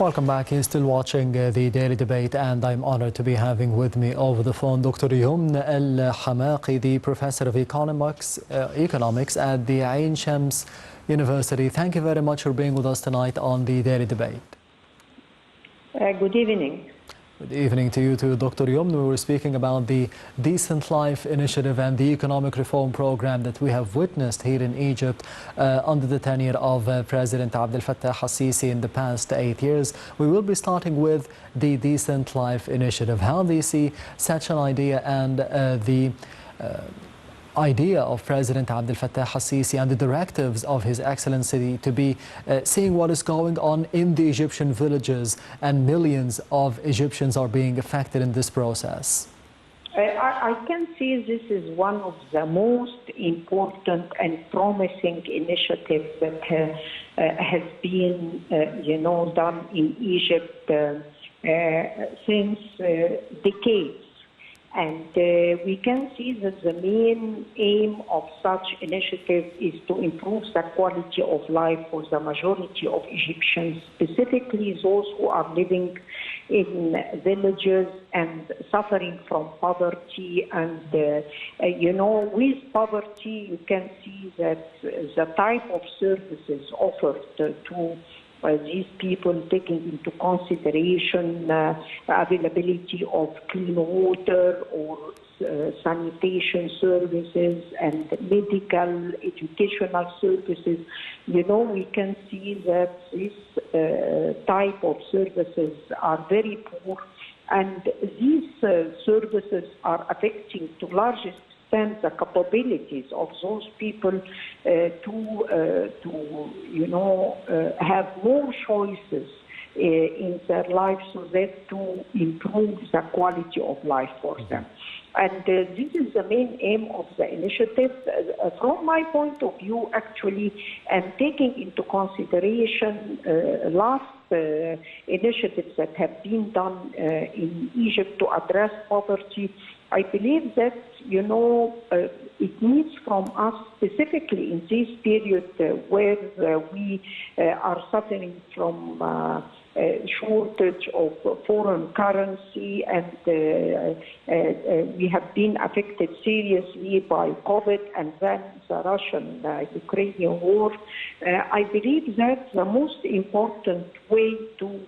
Welcome back. You're still watching the Daily Debate, and I'm honored to be having with me over the phone Dr. Youmn Hamaki, the Professor of Economics at the Ain Shams University. Thank you very much for being with us tonight on the Daily Debate. Good evening. Good evening to you too, Dr. Youmn. We were speaking about the Decent Life Initiative and the economic reform program that we have witnessed here in Egypt under the tenure of President Abdel Fattah al-Sisi in the past 8 years. We will be starting with the Decent Life Initiative. How do you see such an idea and the idea of President Abdel Fattah al-Sisi and the directives of His Excellency to be seeing what is going on in the Egyptian villages, and millions of Egyptians are being affected in this process? I can see this is one of the most important and promising initiatives that has been, done in Egypt since decades. And we can see that the main aim of such initiative is to improve the quality of life for the majority of Egyptians, specifically those who are living in villages and suffering from poverty. And, with poverty, you can see that the type of services offered to these people, taking into consideration availability of clean water or sanitation services and medical, educational services, we can see that this type of services are very poor, and these services are affecting to largest extent the capabilities of those people to have more choices in their lives, so that to improve the quality of life for them. And this is the main aim of the initiative. From my point of view, actually, and taking into consideration last initiatives that have been done in Egypt to address poverty, I believe that, it needs from us, specifically in this period where we are suffering from shortage of foreign currency, and we have been affected seriously by COVID and then the Russian-Ukrainian war. I believe that the most important way to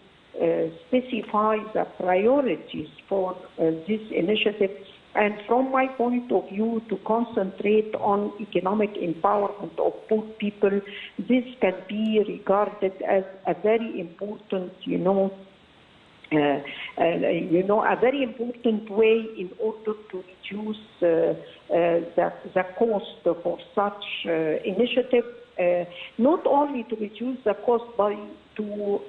specify the priorities for this initiative, and from my point of view, to concentrate on economic empowerment of poor people, this can be regarded as a very important, a very important way in order to reduce the cost for such initiative. Not only to reduce the cost, but to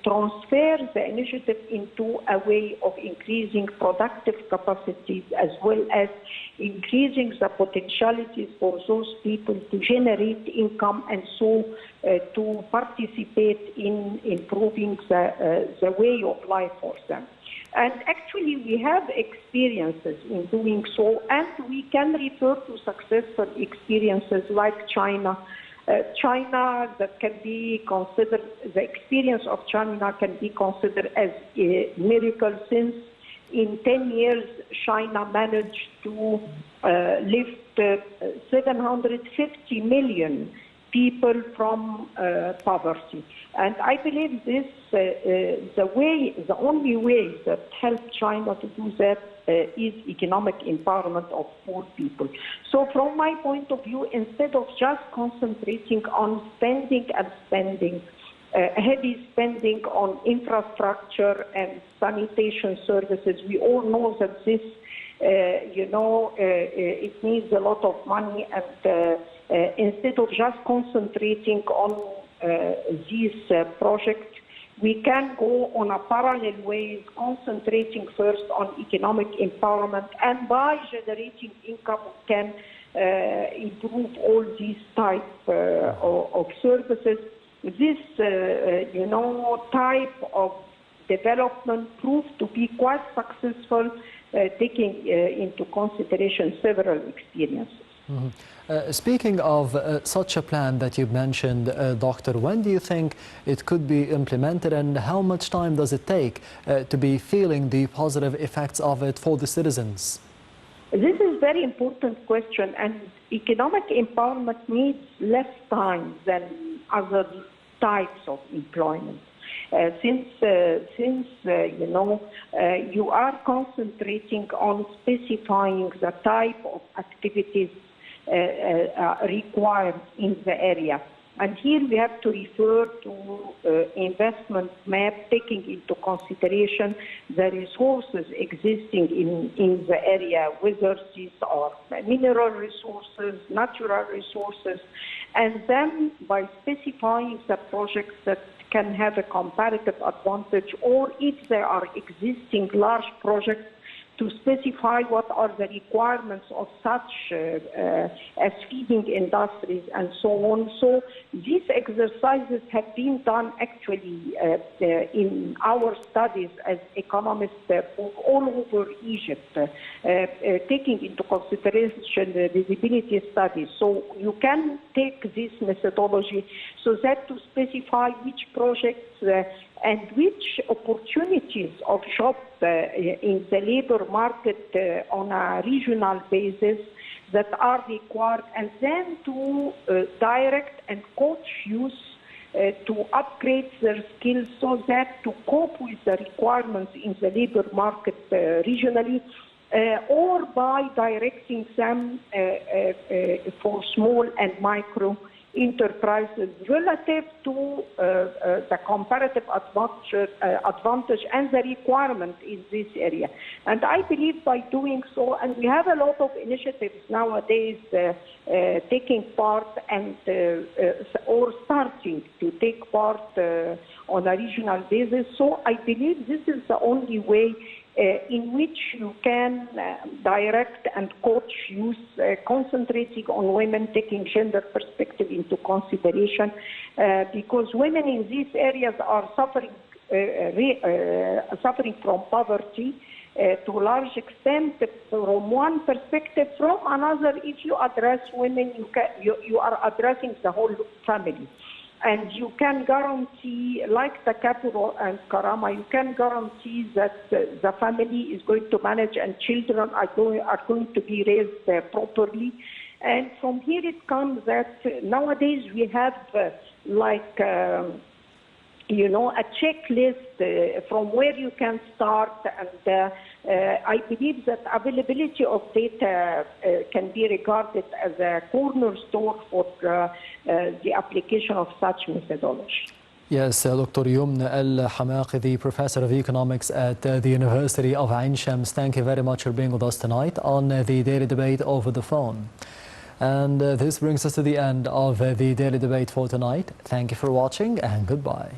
transfer the initiative into a way of increasing productive capacities, as well as increasing the potentialities for those people to generate income, and so to participate in improving the way of life for them. And actually, we have experiences in doing so, and we can refer to successful experiences like China. China, that can be considered, the experience of China can be considered as a miracle, since in 10 years, China managed to lift 750 million people from poverty. And I believe this, the only way that helped China to do that is economic empowerment of poor people. So from my point of view, instead of just concentrating on spending, heavy spending on infrastructure and sanitation services, we all know that this, it needs a lot of money, and instead of just concentrating on these projects, we can go on a parallel way, concentrating first on economic empowerment, and by generating income, we can improve all these type of services. This, type of development proved to be quite successful, taking into consideration several experiences. Speaking of such a plan that you mentioned, Doctor, when do you think it could be implemented, and how much time does it take to be feeling the positive effects of it for the citizens? This is a very important question, and economic empowerment needs less time than other types of employment. Since you are concentrating on specifying the type of activities required in the area. And here we have to refer to investment map, taking into consideration the resources existing in the area, whether these are mineral resources, natural resources, and then by specifying the projects that can have a comparative advantage, or if there are existing large projects, to specify what are the requirements of such as feeding industries and so on. So these exercises have been done actually in our studies as economists all over Egypt, taking into consideration the visibility studies. So you can take this methodology so that to specify which projects and which opportunities of jobs in the labor market on a regional basis that are required, and then to direct and coach youth to upgrade their skills so that to cope with the requirements in the labor market regionally, or by directing them for small and micro enterprises relative to the comparative advantage and the requirement in this area. And I believe by doing so, and we have a lot of initiatives nowadays taking part and or starting to take part on a regional basis. So I believe this is the only way in which you can direct and coach youth, concentrating on women, taking gender perspective into consideration, because women in these areas are suffering from poverty to a large extent from one perspective. From another, if you address women, you are addressing the whole family. And you can guarantee, like the capital and Karama, you can guarantee that the family is going to manage and children are going to be raised properly. And from here it comes that nowadays we have a checklist from where you can start, and I believe that availability of data can be regarded as a cornerstone for the application of such methodology. Yes, Dr. Youmn Hamaki, the Professor of Economics at the University of Ain Shams. Thank you very much for being with us tonight on the Daily Debate over the phone. And this brings us to the end of the Daily Debate for tonight. Thank you for watching, and goodbye.